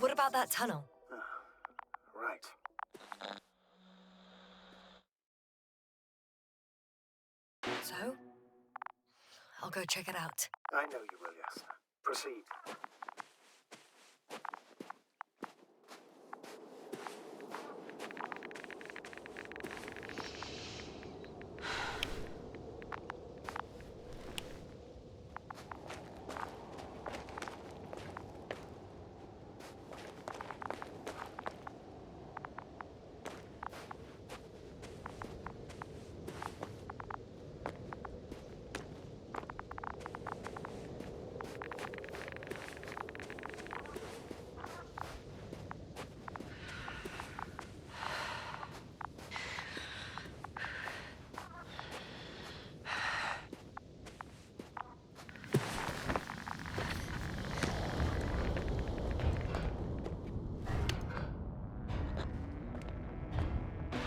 What about that tunnel? Right. So? I'll go check it out. I know you will, Yasna. Proceed.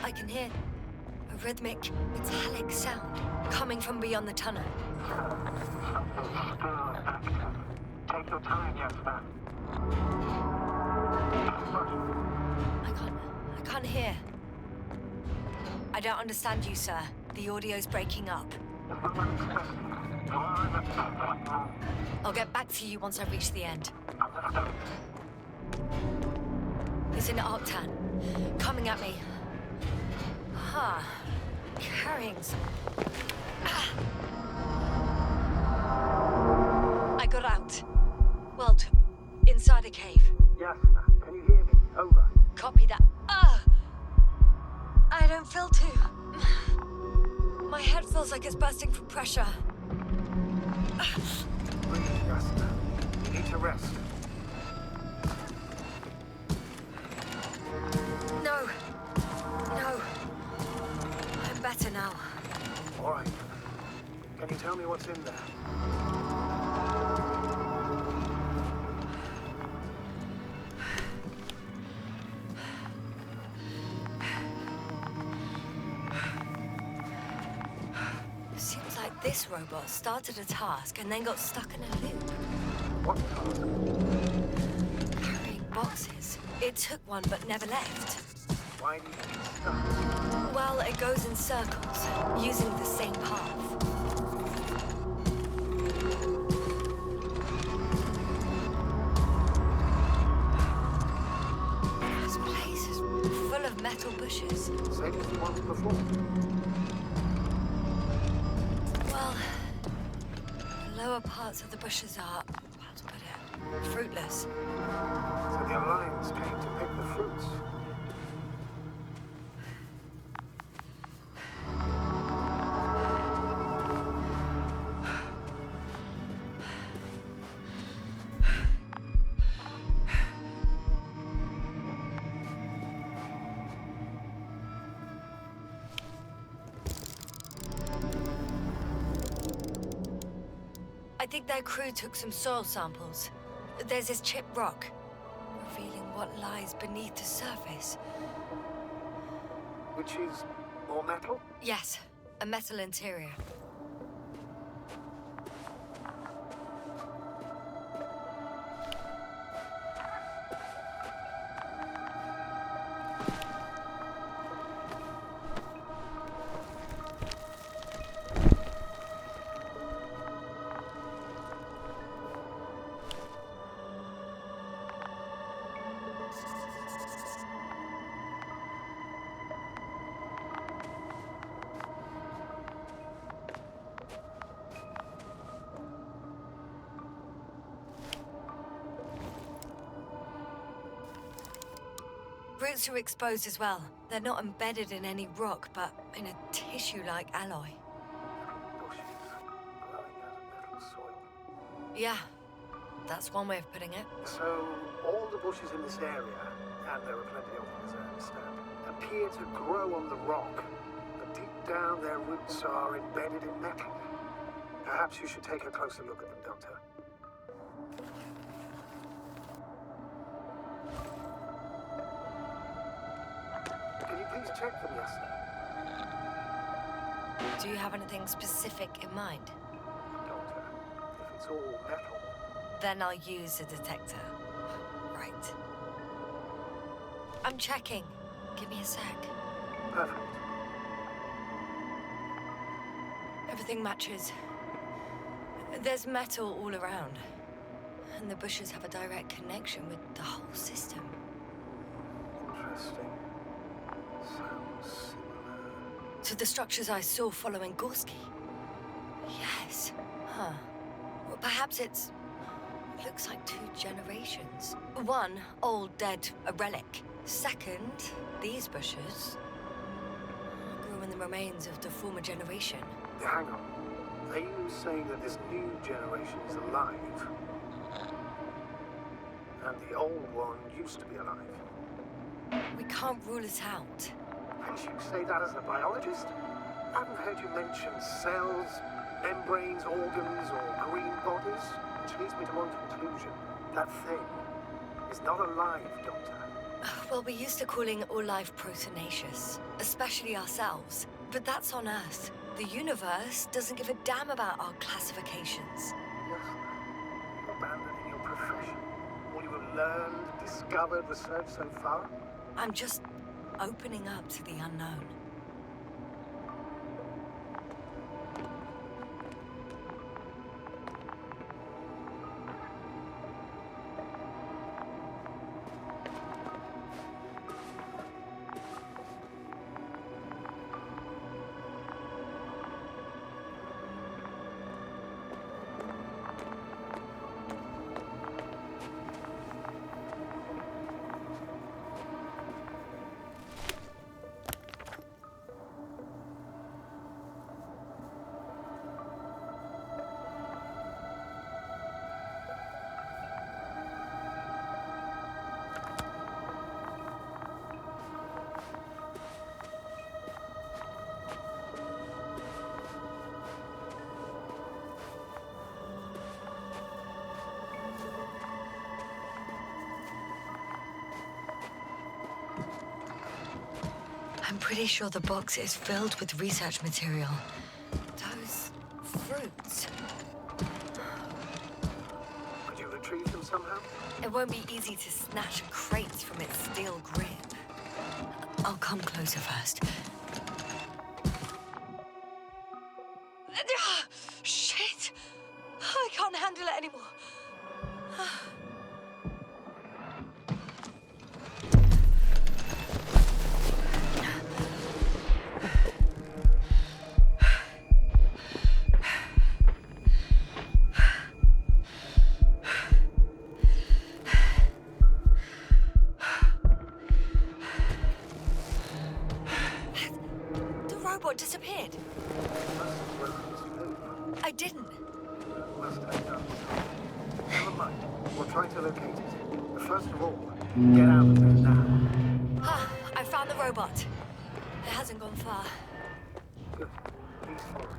I can hear a rhythmic, metallic sound coming from beyond the tunnel. Take your time, Yasna. I can't hear. I don't understand you, sir. The audio's breaking up. I'll get back to you once I reach the end. It's an Octan. Coming at me. Carrying some... I got out. Well, inside a cave. Yasna, can you hear me? Over. Copy that. I don't feel too... My head feels like it's bursting from pressure. Breathe, Yasna. You need to rest. No. I'm better now. All right. Can you tell me what's in there? Seems like this robot started a task and then got stuck in a loop. What task? Carrying boxes. It took one but never left. Why do you think it's stuck? Well, it goes in circles, using the same path. This place is full of metal bushes. Same as the ones before. Well, the lower parts of the bushes are, how to put it, fruitless. So the Alliance came to pick the fruits. I think their crew took some soil samples. There's this chipped rock, revealing what lies beneath the surface. Which is more metal? Yes, a metal interior. Roots are exposed as well. They're not embedded in any rock, but in a tissue-like alloy. Bushes growing out of metal soil. Yeah, that's one way of putting it. So all the bushes in this area, and there are plenty of them as I understand, appear to grow on the rock, but deep down their roots are embedded in metal. Perhaps you should take a closer look at them, Doctor. Can you please check them, Yasna? Do you have anything specific in mind? Doctor, if it's all metal, Then I'll use a detector. Right. I'm checking. Give me a sec. Perfect. Everything matches. There's metal all around. And the bushes have a direct connection with the whole system. Interesting. Sounds similar. To the structures I saw following Gorski. Yes. Huh. Well, perhaps it's... looks like 2 generations. One, old, dead, a relic. Second, these bushes grew in the remains of the former generation. Hang on. Are you saying that this new generation is alive? And the old one used to be alive? We can't rule it out. And you say that as a biologist? I haven't heard you mention cells, membranes, organs, or green bodies, which leads me to one conclusion. That thing is not alive, Doctor. Well, we're used to calling all life proteinaceous, especially ourselves. But that's on Earth. The universe doesn't give a damn about our classifications. Yes, abandoning your profession. All you have learned, discovered, researched so far? I'm just opening up to the unknown. I'm pretty sure the box is filled with research material. Those fruits. Could you retrieve them somehow? It won't be easy to snatch crates from its steel grip. I'll come closer first. Shit! I can't handle it anymore. Disappeared. I didn't. Must have done. Never mind. We'll try to locate it. But first of all, get out of there now. I found the robot. It hasn't gone far. Good. Please follow.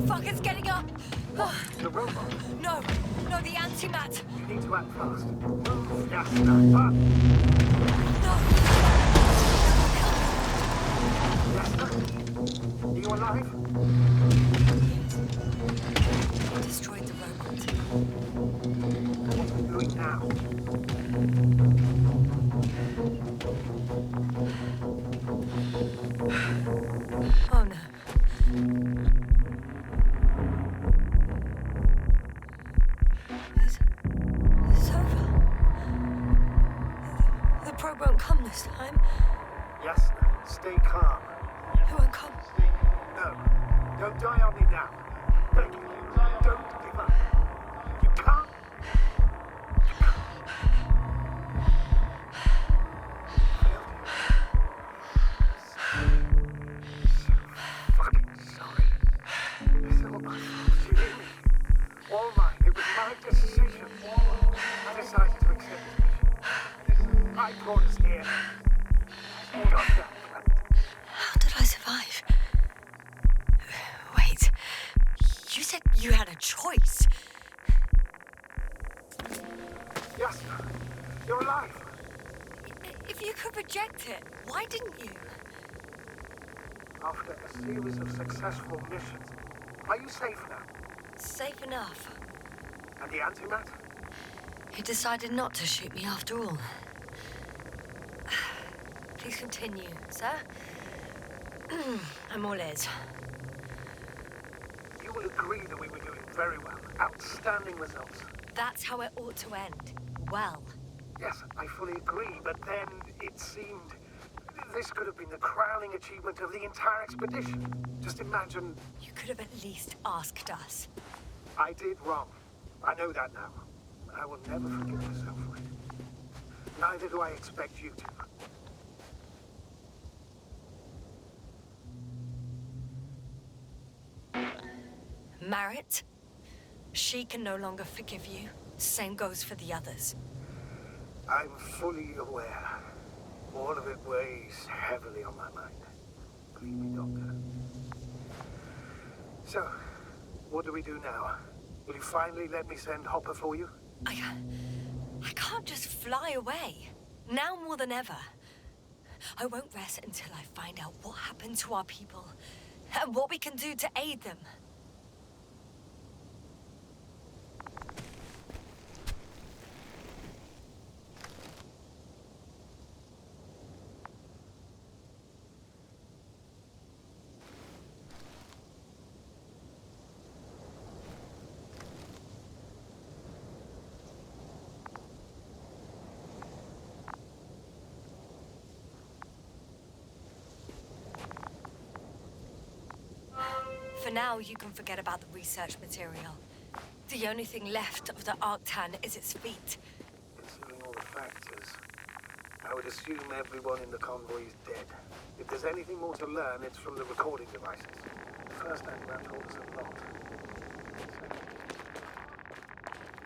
Fuck, it's getting up! The robot? No, the antimat! You need to act fast. Move, Yasna, up! No! Yasna? Are you alive? I destroyed the robot. What are you doing now? Oh no. It's over. The probe won't come this time. Yasna, stay calm. It won't come. No, don't die on me now. Beg you, don't give up. You can't. Fucking sorry. It's all my fault. You hear me? All mine. It was my decision. I decided to accept this mission. I brought us here. Got that. How did I survive? Wait, you said Yasna, you're alive. If you could reject it, why didn't you? After a series of successful missions, are you safe now? Safe enough. And the antimatter? He decided not to shoot me after all. Please continue, sir. I'm all ears. You will agree that we were doing very well. Outstanding results. That's how it ought to end. Well. Yes, I fully agree, but then it seemed this could have been the crowning achievement of the entire expedition. Just imagine... You could have at least asked us. I did wrong. I know that now. I will never forgive myself for it. Neither do I expect you to. Marit? She can no longer forgive you. Same goes for the others. I'm fully aware. All of it weighs heavily on my mind. Believe me, Doctor. So, what do we do now? Will you finally let me send Hopper for you? I can't just fly away. Now more than ever. I won't rest until I find out what happened to our people and what we can do to aid them. For now, you can forget about the research material. The only thing left of the Arctan is its feet. Considering all the factors, I would assume everyone in the convoy is dead. If there's anything more to learn, it's from the recording devices. The first antimatter told us a lot.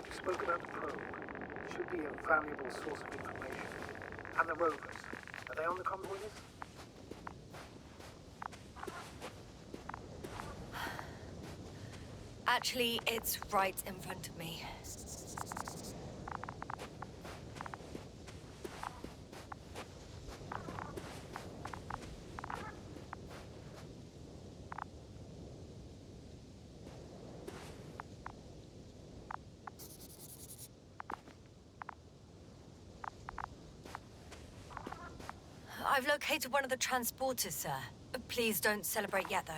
You spoke about the probe. It should be a valuable source of information. And the rovers. Are they on the convoy list? Actually, it's right in front of me. I've located one of the transporters, sir. Please don't celebrate yet, though.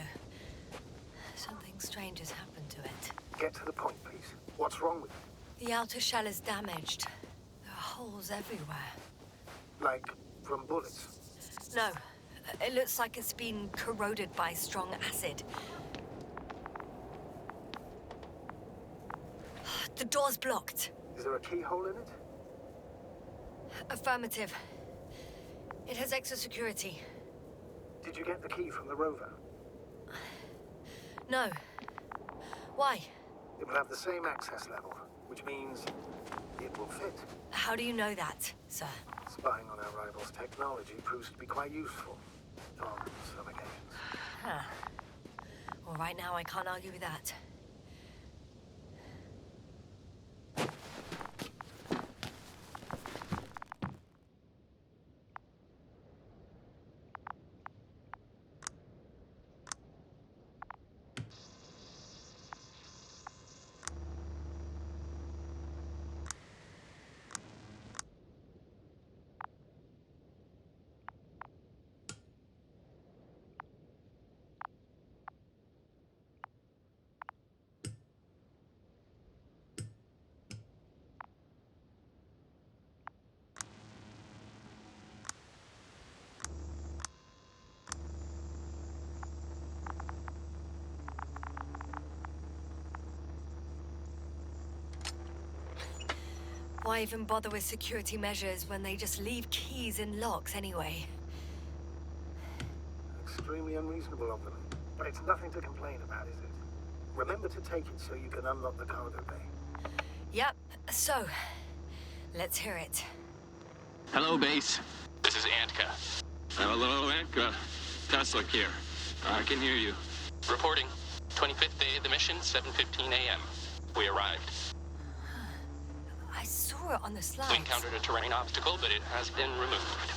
Something strange has happened to it. Get to the point, please. What's wrong with it? The outer shell is damaged. There are holes everywhere. Like from bullets? No. It looks like it's been corroded by strong acid. The door's blocked. Is there a keyhole in it? Affirmative. It has extra security. Did you get the key from the rover? No. Why? It will have the same access level, which means it will fit. How do you know that, sir? Spying on our rivals' technology proves to be quite useful on some occasions. Huh. Well, right now I can't argue with that. Why even bother with security measures when they just leave keys in locks anyway? Extremely unreasonable of them. But it's nothing to complain about, is it? Remember to take it so you can unlock the cargo bay. Yep, so, let's hear it. Hello, base. This is Antka. Hello, Antka. Tesla here. I can hear you. Reporting. 25th day of the mission, 7:15 a.m. We arrived. I saw it on the We slides. encountered a terrain obstacle, but it has been removed.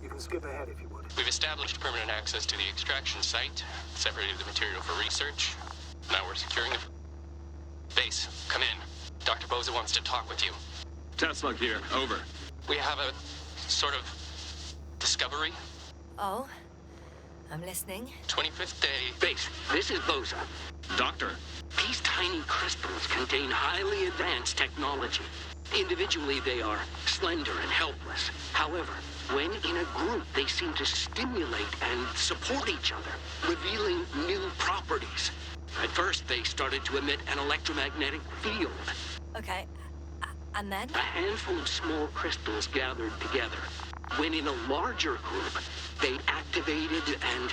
You can skip ahead if you would. We've established permanent access to the extraction site, separated the material for research. Now we're securing the base. Come in. Dr. Boza wants to talk with you. Tesla here. Over. We have a sort of discovery. Oh, I'm listening. 25th day. Base, this is Boza. Doctor. These tiny crystals contain highly advanced technology. Individually, they are slender and helpless. However, when in a group, they seem to stimulate and support each other, revealing new properties. At first, they started to emit an electromagnetic field. Okay, and then? A handful of small crystals gathered together. When in a larger group, they activated and...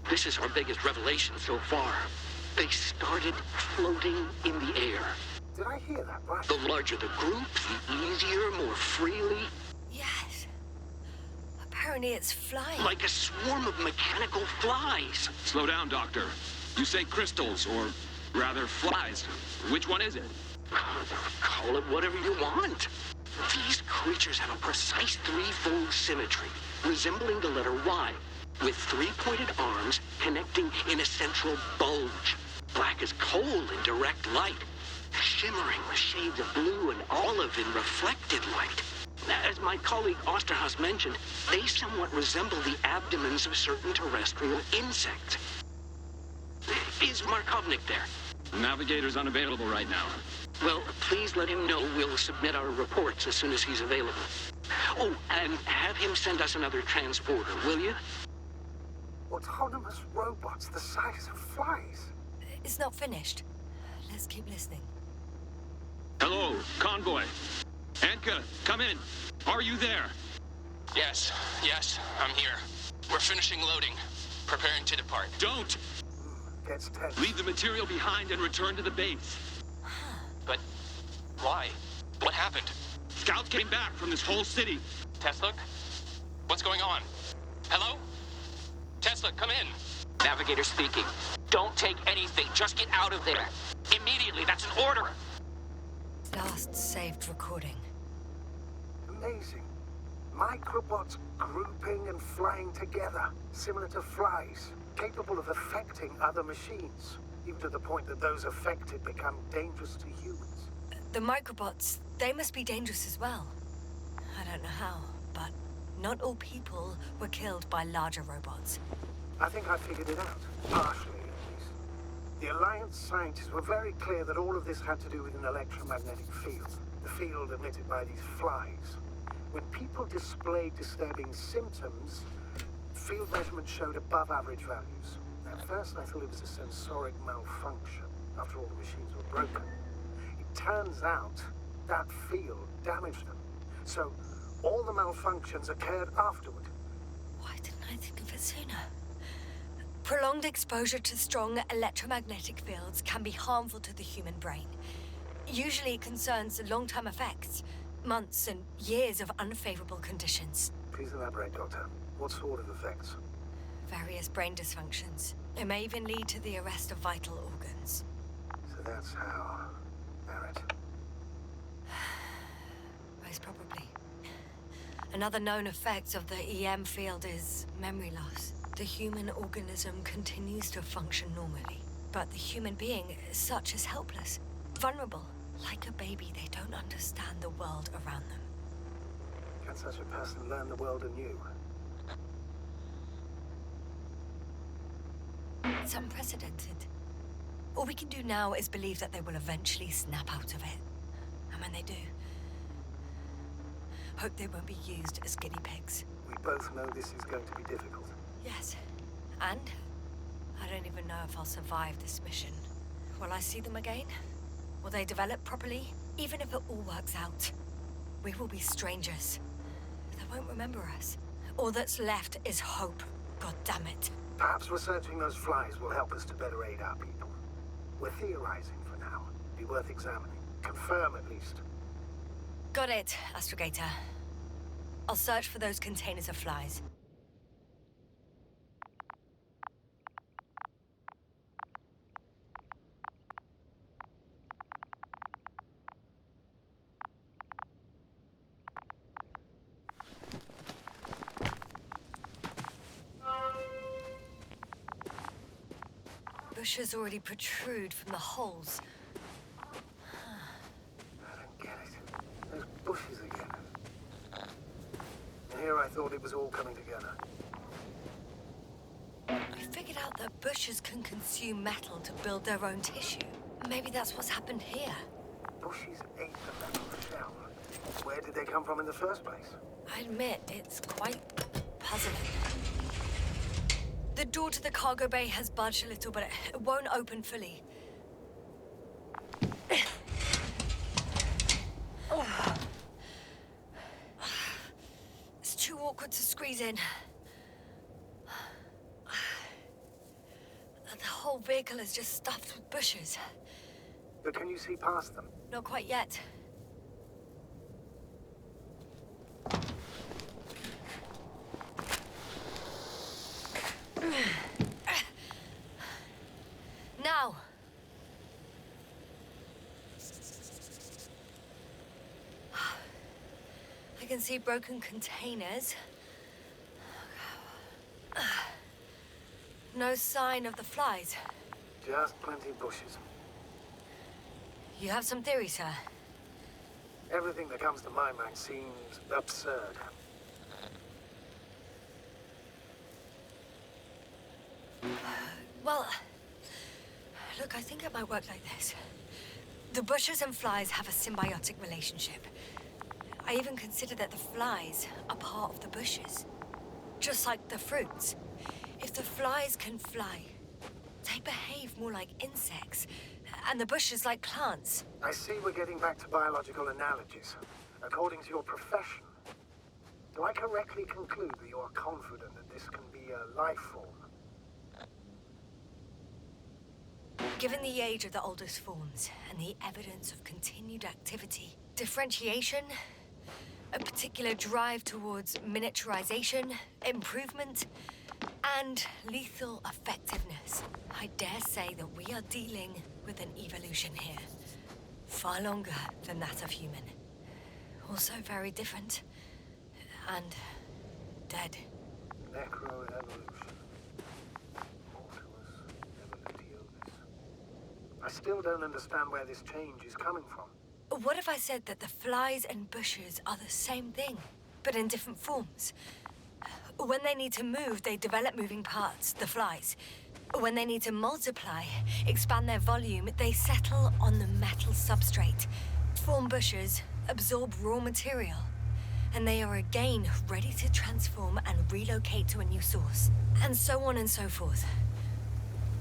this is our biggest revelation so far. They started floating in the air. Did I hear that right? The larger the group, the easier, more freely. Yes. Apparently it's flying. Like a swarm of mechanical flies. Slow down, Doctor. You say crystals, or rather flies. Which one is it? Call it whatever you want. These creatures have a precise threefold symmetry, resembling the letter Y, with three-pointed arms connecting in a central bulge. Black as coal in direct light, shimmering with shades of blue and olive in reflected light. As my colleague Osterhaus mentioned, they somewhat resemble the abdomens of certain terrestrial insects. Is Markovnik there? Navigator's unavailable right now. Well, please let him know we'll submit our reports as soon as he's available. Oh, and have him send us another transporter, will you? Autonomous robots the size of flies. It's not finished. Let's keep listening. Hello, convoy. Anka, come in. Are you there? Yes, I'm here. We're finishing loading. Preparing to depart. Don't! Gets tense. Leave the material behind and return to the base. But why? What happened? Scouts came back from this whole city. Tesla? What's going on? Hello? Tesla, come in. Navigator speaking. Don't take anything. Just get out of there. Immediately. That's an order. Last saved recording. Amazing. Microbots grouping and flying together, similar to flies, capable of affecting other machines, even to the point that those affected become dangerous to humans. The microbots, they must be dangerous as well. I don't know how, but not all people were killed by larger robots. I think I figured it out, partially at least. The Alliance scientists were very clear that all of this had to do with an electromagnetic field, the field emitted by these flies. When people displayed disturbing symptoms, field measurements showed above average values. At first I thought it was a sensoric malfunction, after all the machines were broken. It turns out that field damaged them. So all the malfunctions occurred afterward. Why didn't I think of it sooner? Prolonged exposure to strong electromagnetic fields can be harmful to the human brain. Usually it concerns long-term effects, months and years of unfavorable conditions. Please elaborate, Doctor. What sort of effects? Various brain dysfunctions. It may even lead to the arrest of vital organs. So that's how... Barrett. Most probably. Another known effect of the EM field is memory loss. The human organism continues to function normally, but the human being as such is helpless, vulnerable. Like a baby, they don't understand the world around them. Can such a person learn the world anew? It's unprecedented. All we can do now is believe that they will eventually snap out of it. And when they do, hope they won't be used as guinea pigs. We both know this is going to be difficult. Yes. And I don't even know if I'll survive this mission. Will I see them again? Will they develop properly? Even if it all works out, we will be strangers. They won't remember us. All that's left is hope. God damn it. Perhaps researching those flies will help us to better aid our people. We're theorizing for now. Be worth examining. Confirm at least. Got it, Astrogator. I'll search for those containers of flies. bushes already protrude from the holes. I don't get it. Those bushes again. And here I thought it was all coming together. I figured out that bushes can consume metal to build their own tissue. Maybe that's what's happened here. Bushes ate the metal shell. Where did they come from in the first place? I admit, it's quite puzzling. The door to the cargo bay has budged a little, but it won't open fully. It's too awkward to squeeze in. The whole vehicle is just stuffed with bushes. But can you see past them? Not quite yet. Now. I can see broken containers. No sign of the flies. Just plenty of bushes. You have some theory, sir? Everything that comes to my mind seems absurd. Well, look, I think it might work like this. The bushes and flies have a symbiotic relationship. I even consider that the flies are part of the bushes. Just like the fruits. If the flies can fly, they behave more like insects, and the bushes like plants. I see we're getting back to biological analogies. According to your profession, do I correctly conclude that you are confident that this can be a life form? Given the age of the oldest forms and the evidence of continued activity, differentiation, a particular drive towards miniaturization, improvement, and lethal effectiveness, I dare say that we are dealing with an evolution here. Far longer than that of human. Also very different. And dead. Necroevolution. Mortuus evolutionis. I still don't understand where this change is coming from. What if I said that the flies and bushes are the same thing, but in different forms? When they need to move, they develop moving parts, the flies. When they need to multiply, expand their volume, they settle on the metal substrate, form bushes, absorb raw material, and they are again ready to transform and relocate to a new source, and so on and so forth.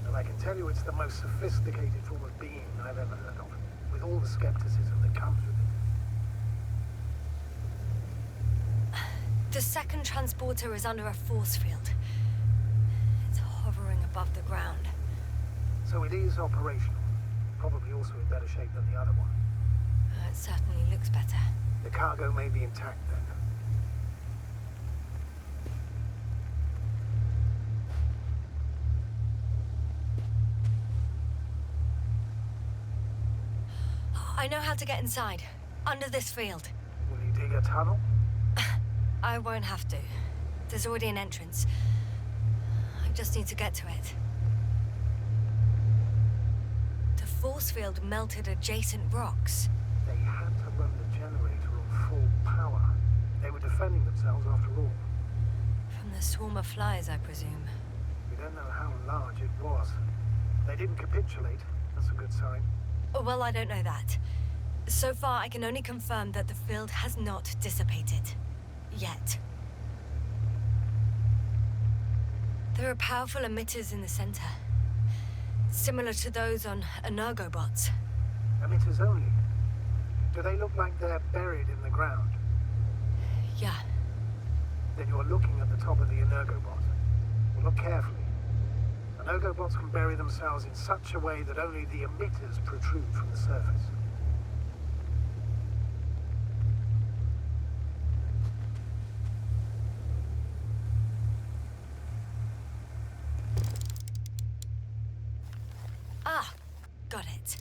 And I can tell you it's the most sophisticated form of being I've ever heard of, with all the skepticism that comes with it. The second transporter is under a force field. It's hovering above the ground. So it is operational. Probably also in better shape than the other one. It certainly looks better. The cargo may be intact then. I know how to get inside. Under this field. Will you dig a tunnel? I won't have to. There's already an entrance. I just need to get to it. The force field melted adjacent rocks. They had to run the generator on full power. They were defending themselves after all. From the swarm of flies, I presume. We don't know how large it was. They didn't capitulate. That's a good sign. Well, I don't know that. So far, I can only confirm that the field has not dissipated. Yet. There are powerful emitters in the center. Similar to those on energobots. Emitters only? Do they look like they're buried in the ground? Yeah. Then you're looking at the top of the energobot. Well, look carefully. Energobots can bury themselves in such a way that only the emitters protrude from the surface. Ah, got it.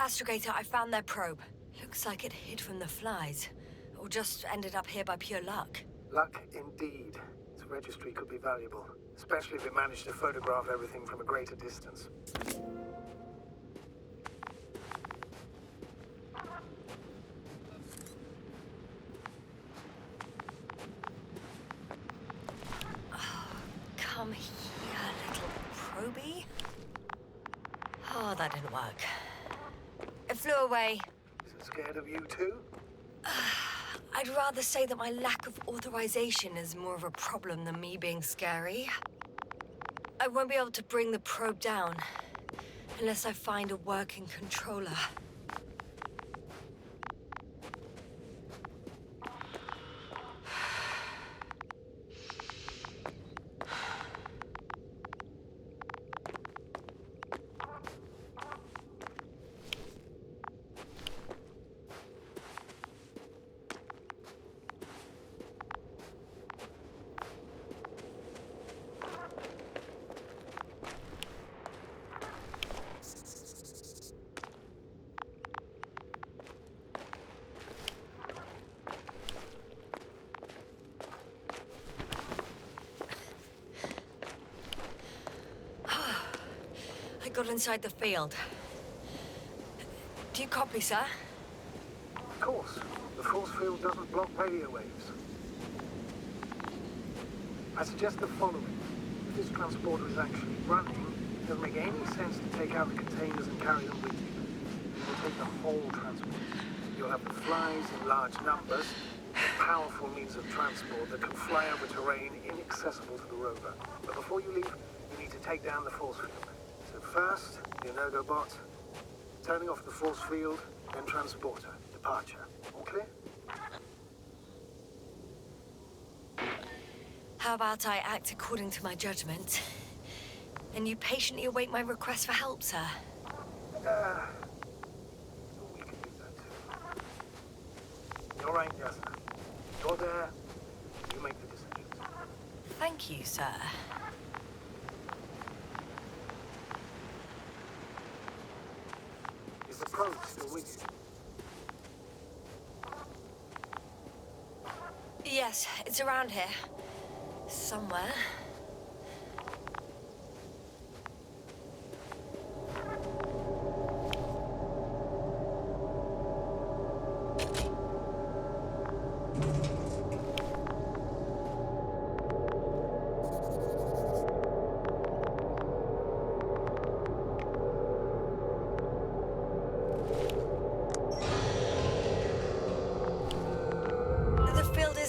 Astrogator, I found their probe. Looks like it hid from the flies, or just ended up here by pure luck. Luck indeed. Its registry could be valuable, especially if it managed to photograph everything from a greater distance. Come here, little probie. Oh, that didn't work. It flew away. Is it scared of you too? I'd rather say that my lack of authorization is more of a problem than me being scary. I won't be able to bring the probe down unless I find a working controller. Got inside the field. Do you copy, sir? Of course. The force field doesn't block radio waves. I suggest the following. If this transporter is actually running, it doesn't make any sense to take out the containers and carry them with you. You will take the whole transport. You'll have the flies in large numbers, a powerful means of transport that can fly over terrain inaccessible to the rover. But before you leave, you need to take down the force field. First, the Enodo bot, turning off the force field, then transporter, departure. All clear? How about I act according to my judgment, and you patiently await my request for help, sir? We can do that too. You're right, Yasna. You're there. You make the decisions. Thank you, sir. Is the probe still with you? Yes, it's around here. Somewhere.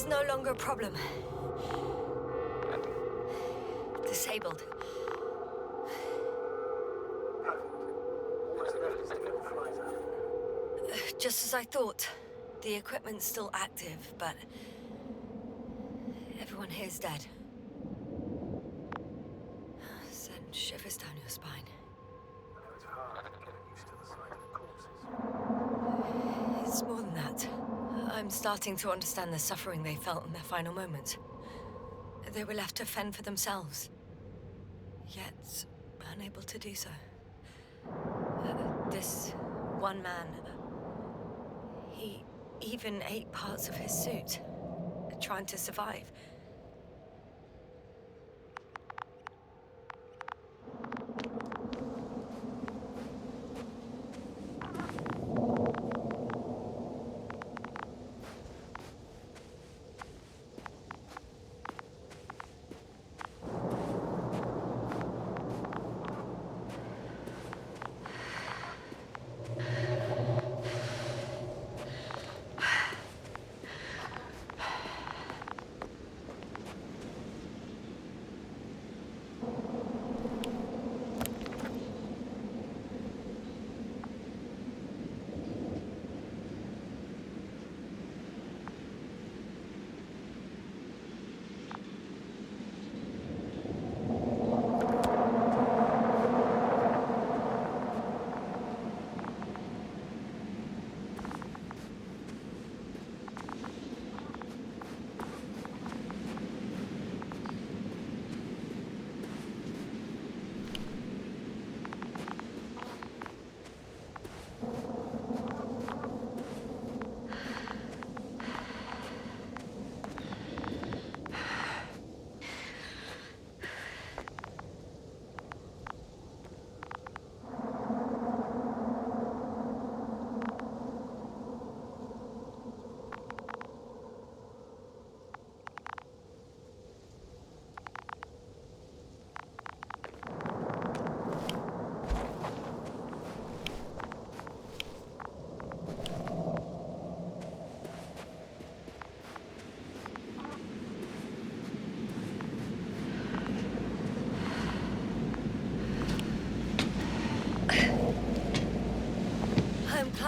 No longer a problem. Disabled. Perfect. All that's left is to get the flies out. Just as I thought. The equipment's still active, but everyone here's dead. Send shivers down your spine. I know it's hard getting used to the sight of corpses. It's more than that. I'm starting to understand the suffering they felt in their final moments. They were left to fend for themselves, yet unable to do so. This one man, he even ate parts of his suit, trying to survive.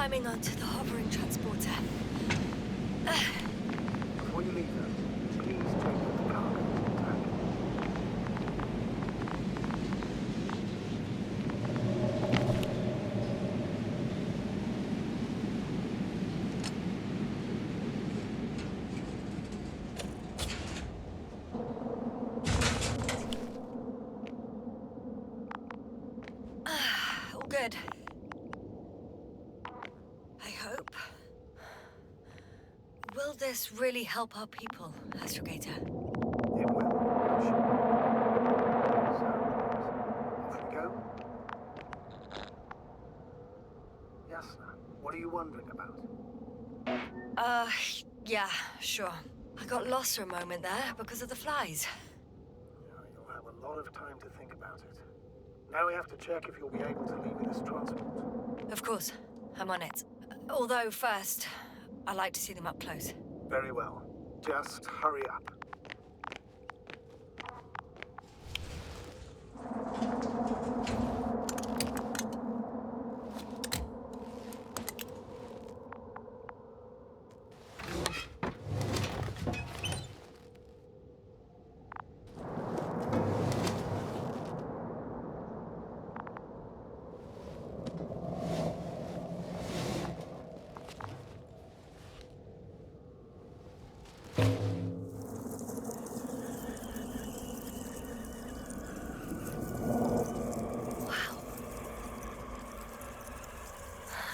climbing onto the hovering transporter. Before you leave them, please check the cargo tag. All good. I hope. Will this really help our people, Astrogator? It will. I'm sure. So, off we go. Yasna, what are you wondering about? Yeah, sure. I got lost for a moment there because of the flies. You'll have a lot of time to think about it. Now we have to check if you'll be able to leave this transport. Of course, I'm on it. Although first, I like to see them up close. Very well. Just hurry up.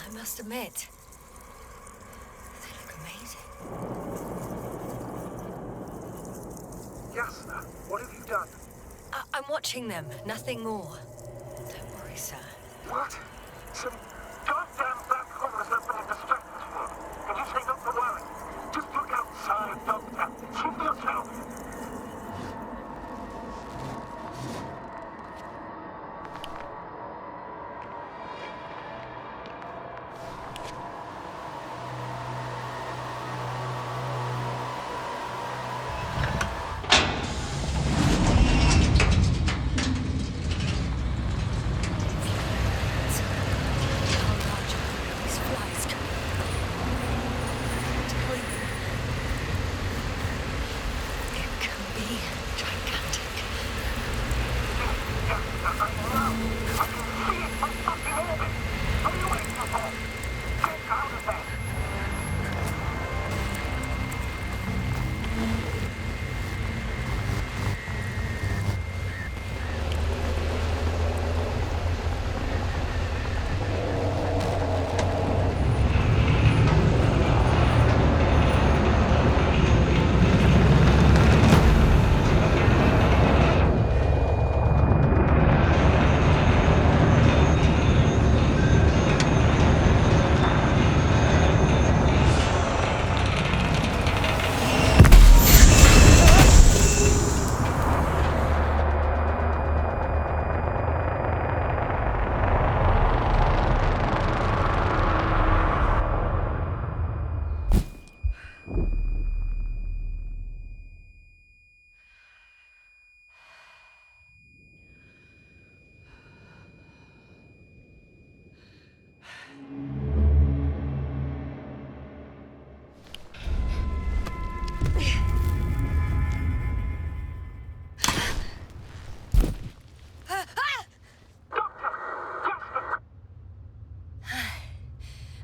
I must admit, they look amazing. Yasna, what have you done? I'm watching them, nothing more. Don't worry, sir. What? Some goddamn black holes have been distracted for. And you say not to worry. Just look outside, Doctor. See for yourself.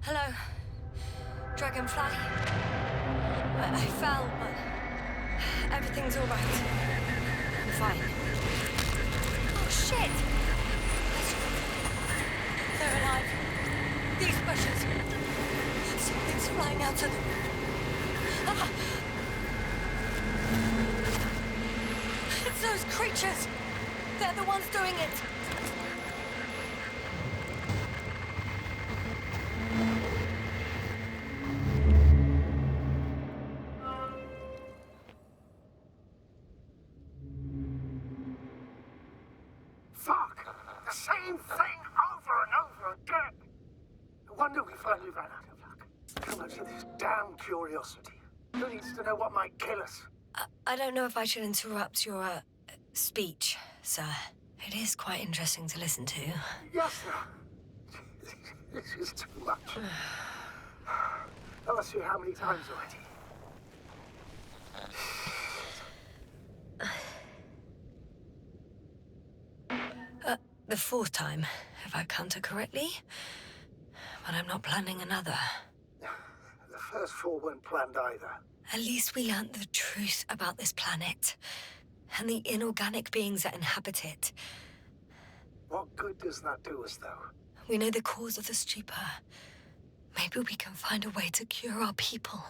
Hello, Dragonfly. I fell, but everything's all right. I'm fine. Oh, shit! They're alive. These bushes. Something's flying out of them. Ah! It's those creatures. They're the ones doing it. Fuck! The same thing over and over again! No wonder we finally ran out of luck. Too much of this damn curiosity. Who needs to know what might kill us? I don't know if I should interrupt your speech, sir. It is quite interesting to listen to. Yes, sir. This is too much. I'll ask you how many times already. The fourth time, if I counted correctly. But I'm not planning another. The first four weren't planned either. At least we learnt the truth about this planet and the inorganic beings that inhabit it. What good does that do us, though? We know the cause of the stupor. Maybe we can find a way to cure our people.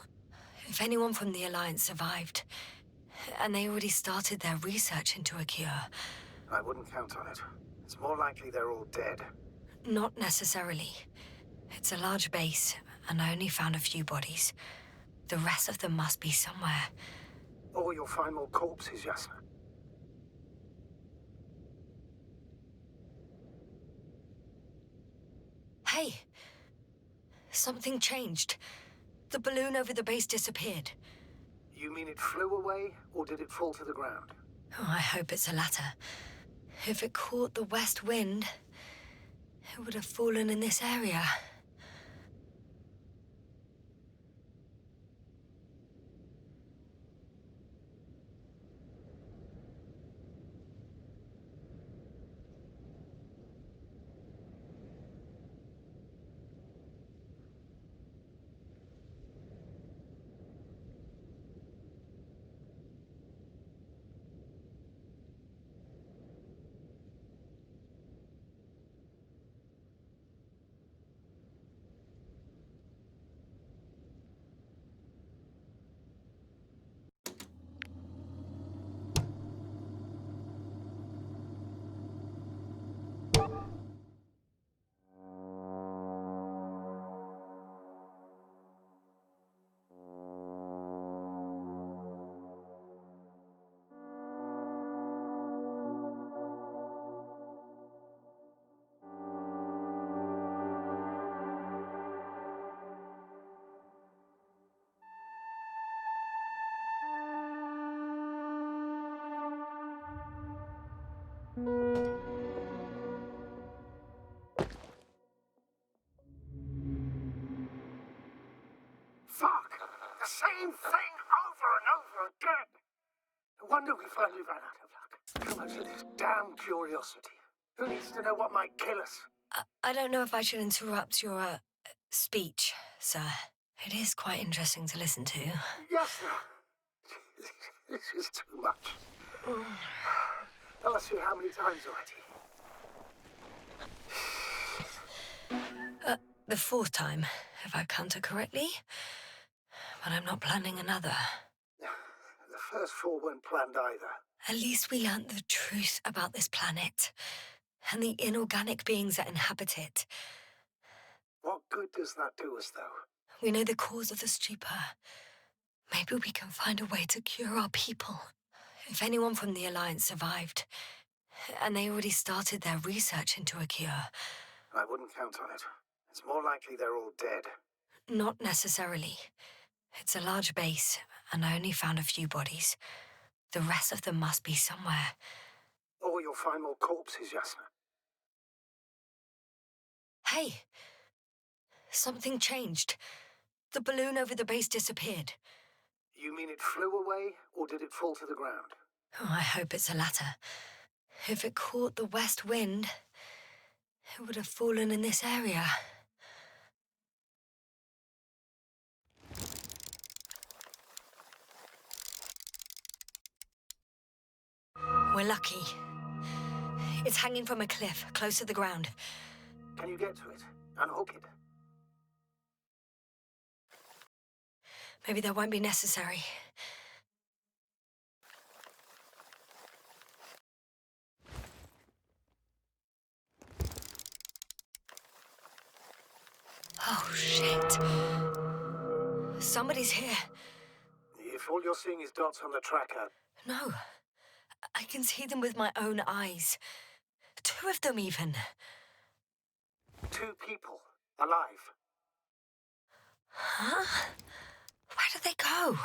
If anyone from the Alliance survived, and they already started their research into a cure. I wouldn't count on it. It's more likely they're all dead. Not necessarily. It's a large base, and I only found a few bodies. The rest of them must be somewhere. Or you'll find more corpses, Yasna. Hey! Something changed. The balloon over the base disappeared. You mean it flew away, or did it fall to the ground? Oh, I hope it's the latter. If it caught the west wind, it would have fallen in this area. Fuck! The same thing over and over again! No wonder we finally ran out of luck. How much of this damn curiosity? Who needs to know what might kill us? I don't know if I should interrupt your, speech, sir. It is quite interesting to listen to. Yasna! This is too much. I'll ask you how many times already. The fourth time, if I counted correctly. But I'm not planning another. The first four weren't planned either. At least we learnt the truth about this planet and the inorganic beings that inhabit it. What good does that do us, though? We know the cause of the stupor. Maybe we can find a way to cure our people. If anyone from the Alliance survived, and they already started their research into a cure. I wouldn't count on it. It's more likely they're all dead. Not necessarily. It's a large base, and I only found a few bodies. The rest of them must be somewhere. Or you'll find more corpses, Yasna. Hey! Something changed. The balloon over the base disappeared. You mean it flew away, or did it fall to the ground? Oh, I hope it's the latter. If it caught the west wind, it would have fallen in this area. We're lucky. It's hanging from a cliff, close to the ground. Can you get to it? Unhook it? Maybe that won't be necessary. Oh, shit. Somebody's here. If all you're seeing is dots on the tracker... No. I can see them with my own eyes. Two of them, even. Two people. Alive. Huh? Where did they go?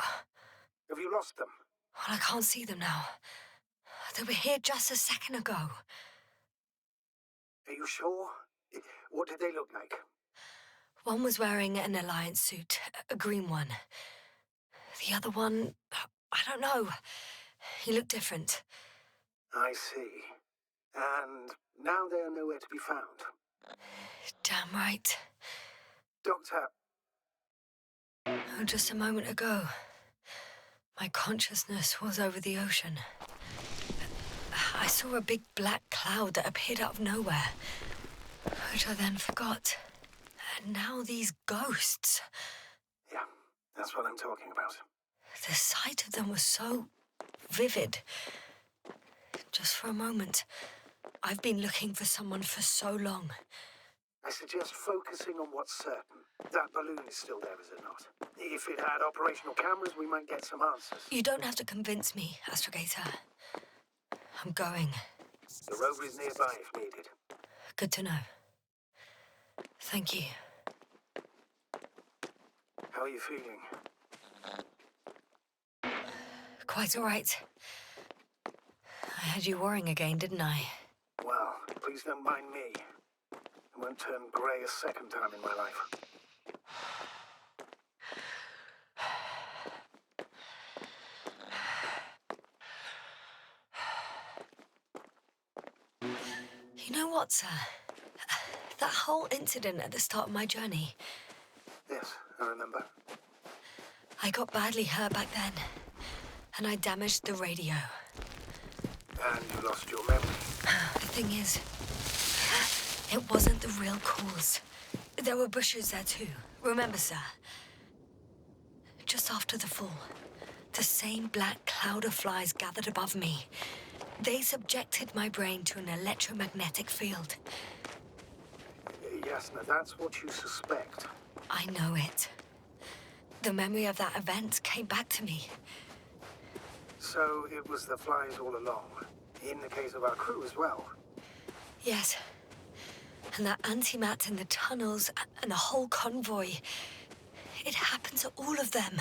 Have you lost them? Well, I can't see them now. They were here just a second ago. Are you sure? What did they look like? One was wearing an Alliance suit, a green one. The other one, I don't know. He looked different. I see. And now they are nowhere to be found. Damn right. Doctor, Oh, just a moment ago, my consciousness was over the ocean. I saw a big black cloud that appeared out of nowhere, which I then forgot. And now these ghosts. yeah, that's what I'm talking about. The sight of them was so vivid. Just for a moment. I've been looking for someone for so long. I suggest focusing on what's certain. That balloon is still there, is it not? If it had operational cameras, we might get some answers. You don't have to convince me, Astrogator. I'm going. The rover is nearby if needed. Good to know. Thank you. How are you feeling? Quite all right. I had you worrying again, didn't I? Well, please don't mind me. I won't turn grey a second time in my life. You know what, sir? That whole incident at the start of my journey, Yes, I remember. I got badly hurt back then, and I damaged the radio. And you lost your memory. The thing is, it wasn't the real cause. There were bushes there too. Remember, sir? Just after the fall, the same black cloud of flies gathered above me. They subjected my brain to an electromagnetic field. Yasna, that's what you suspect. I know it. The memory of that event came back to me. So it was the flies all along. In the case of our crew as well. Yes. And that antimat in the tunnels and the whole convoy. It happened to all of them.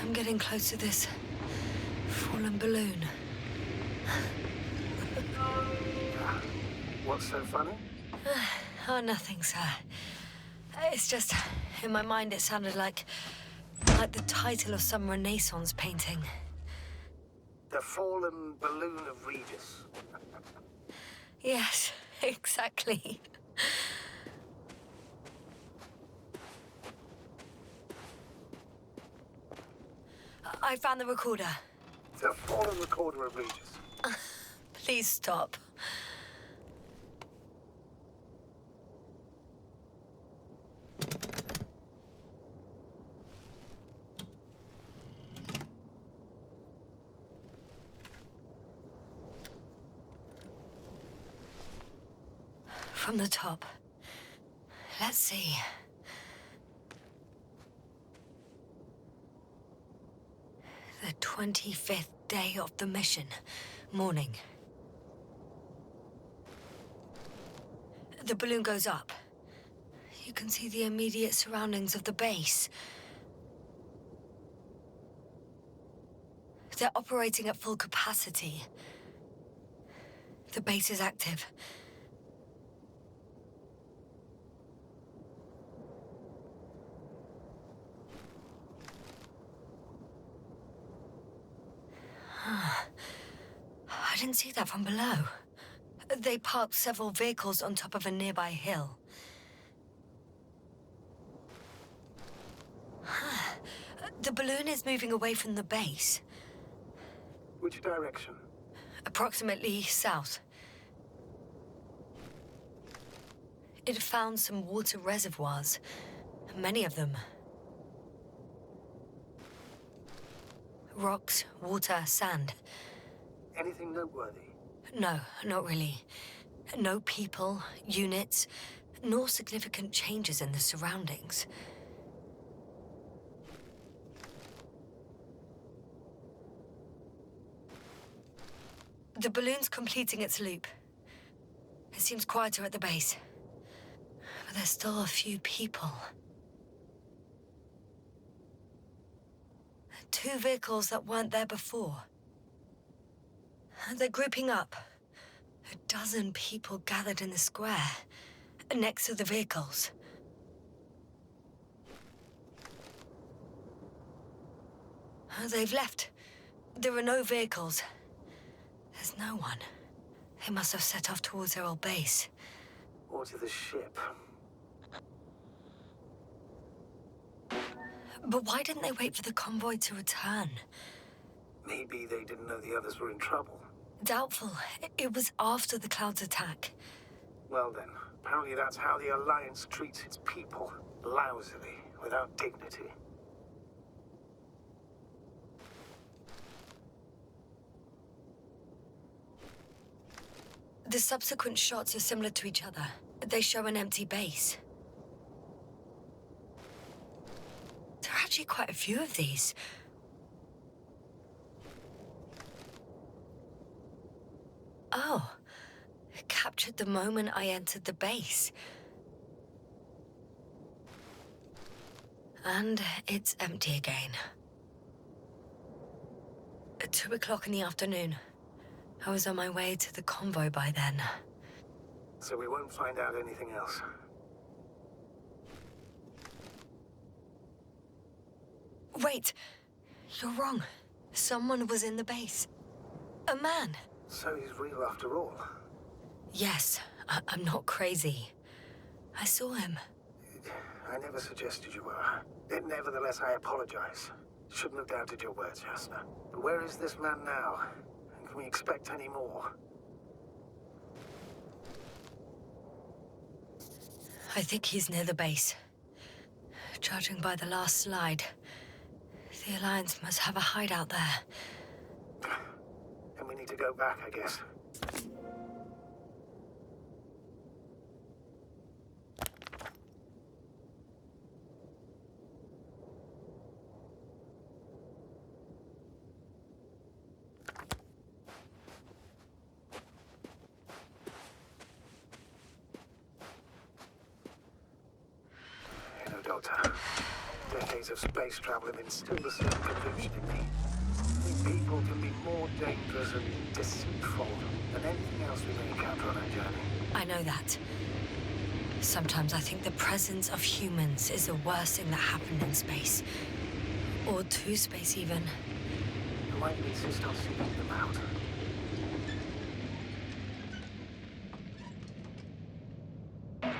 I'm getting close to this fallen balloon. What's so funny? Oh, nothing, sir. It's just, in my mind, it sounded like the title of some Renaissance painting. The fallen balloon of Regis. Yes, exactly. I found the recorder. The fallen recorder of Regis. Please stop. From the top. Let's see. The 25th day of the mission. Morning. The balloon goes up. You can see the immediate surroundings of the base. They're operating at full capacity. The base is active. I didn't see that from below. They parked several vehicles on top of a nearby hill. The balloon is moving away from the base. Which direction? Approximately south. It found some water reservoirs. Many of them. Rocks, water, sand. Anything noteworthy? No, not really. No people, units, nor significant changes in the surroundings. The balloon's completing its loop. It seems quieter at the base. But there's still a few people. 2 vehicles that weren't there before. They're grouping up. A dozen people gathered in the square, next to the vehicles. They've left. There are no vehicles. There's no one. They must have set off towards their old base. Or to the ship. But why didn't they wait for the convoy to return? Maybe they didn't know the others were in trouble. Doubtful. It was after the Cloud's attack. Well then, apparently that's how the Alliance treats its people. Lousily, without dignity. The subsequent shots are similar to each other. They show an empty base. There are actually quite a few of these. Oh, it captured the moment I entered the base. And it's empty again. At 2 o'clock in the afternoon. I was on my way to the convoy by then. So we won't find out anything else. Wait, you're wrong. Someone was in the base. A man. So he's real after all. Yes, I'm not crazy. I saw him. I never suggested you were. Nevertheless, I apologize. Shouldn't have doubted your words, Yasna. But where is this man now? And can we expect any more? I think he's near the base. Judging by the last slide, the Alliance must have a hideout there. And we need to go back, I guess. You know, Doctor, decades of space travel have instilled a certain conviction in me. People can be more dangerous and deceitful than anything else we may encounter on our journey. I know that. Sometimes I think the presence of humans is the worst thing that happened in space. Or to space, even. Why do you insist on seeking them out?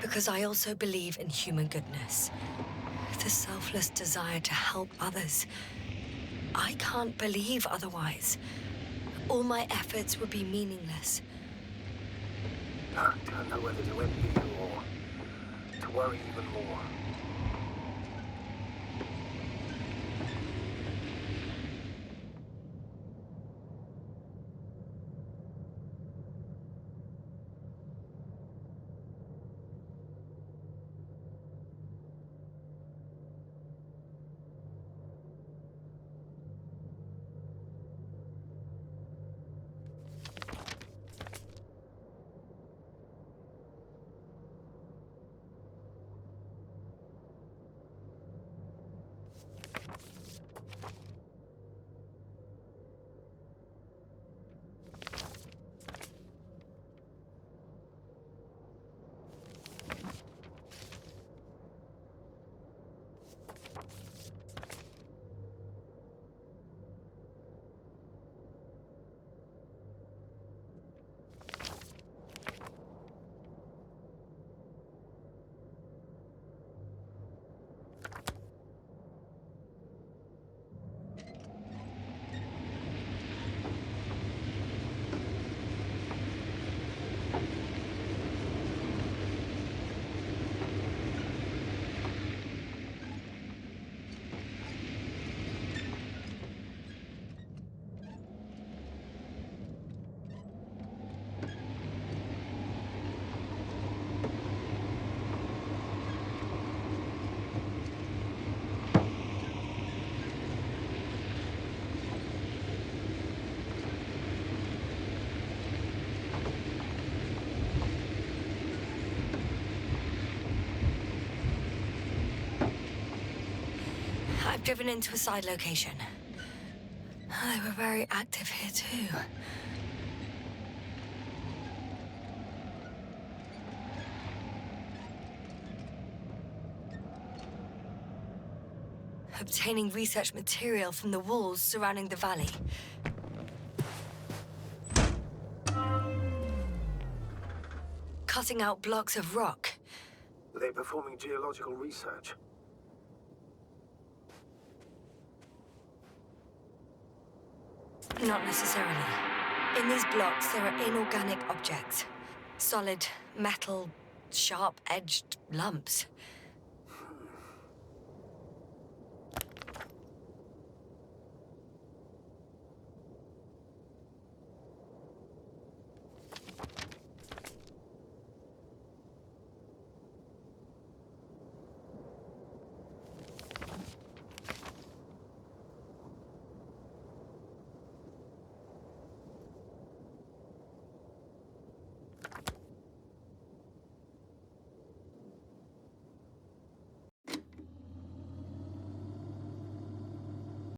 Because I also believe in human goodness. The selfless desire to help others. I can't believe otherwise. All my efforts would be meaningless. I don't know whether to envy you or to worry even more. I've driven into a side location. They were very active here too. Obtaining research material from the walls surrounding the valley. Cutting out blocks of rock. Were they performing geological research? Not necessarily. In these blocks, there are inorganic objects. Solid, metal, sharp-edged lumps.